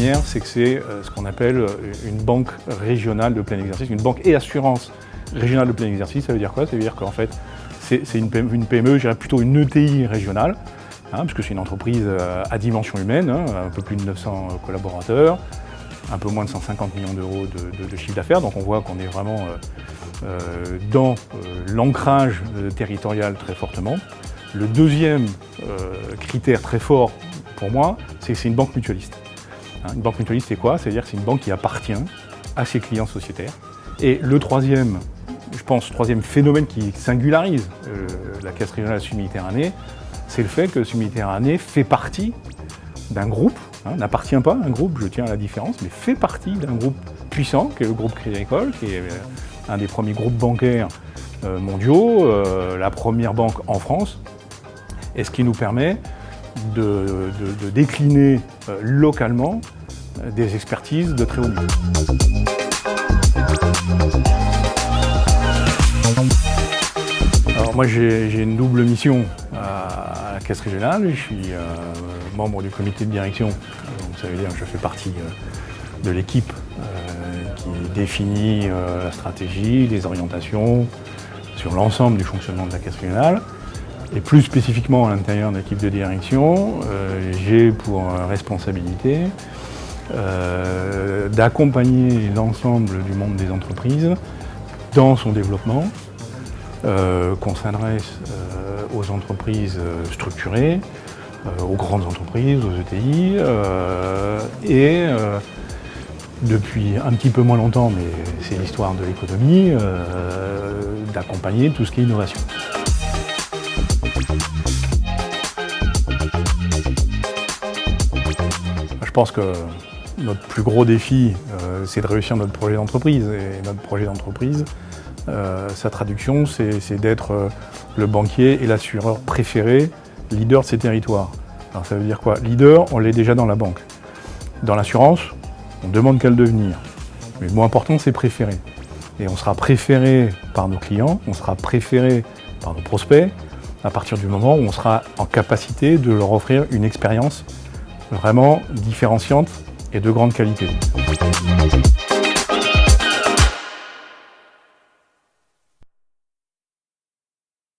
première, c'est que c'est ce qu'on appelle une banque régionale de plein exercice, une banque et assurance régionale de plein exercice. Ça veut dire quoi? Ça veut dire qu'en fait, c'est une PME, je dirais plutôt une ETI régionale, puisque c'est une entreprise à dimension humaine, un peu plus de 900 collaborateurs, un peu moins de 150 millions d'euros de chiffre d'affaires. Donc on voit qu'on est vraiment dans l'ancrage territorial très fortement. Le deuxième critère très fort pour moi, c'est que c'est une banque mutualiste. Une banque mutualiste, c'est quoi? C'est-à-dire que c'est une banque qui appartient à ses clients sociétaires. Et le troisième, je pense, troisième phénomène qui singularise la Caisse régionale Sud-Méditerranée, c'est le fait que Sud-Méditerranée fait partie d'un groupe, n'appartient pas à un groupe, je tiens à la différence, mais fait partie d'un groupe puissant, qui est le groupe Crédit Agricole, qui est un des premiers groupes bancaires mondiaux, la première banque en France, et ce qui nous permet de décliner localement des expertises de très haut niveau. Alors moi j'ai une double mission à la Caisse régionale. Je suis membre du comité de direction, donc ça veut dire que je fais partie de l'équipe qui définit la stratégie, les orientations sur l'ensemble du fonctionnement de la Caisse régionale. Et plus spécifiquement à l'intérieur de l'équipe de direction, j'ai pour responsabilité d'accompagner l'ensemble du monde des entreprises dans son développement, qu'on s'adresse aux entreprises structurées, aux grandes entreprises, aux ETI, et depuis un petit peu moins longtemps, mais c'est l'histoire de l'économie, d'accompagner tout ce qui est innovation. Je pense que notre plus gros défi, c'est de réussir notre projet d'entreprise. Et notre projet d'entreprise, sa traduction, c'est d'être le banquier et l'assureur préféré, leader de ces territoires. Alors ça veut dire quoi? Leader, on l'est déjà dans la banque. Dans l'assurance, on demande qu'à le devenir. Mais le mot important, c'est préféré. Et on sera préféré par nos clients, on sera préféré par nos prospects, à partir du moment où on sera en capacité de leur offrir une expérience vraiment différenciante et de grande qualité.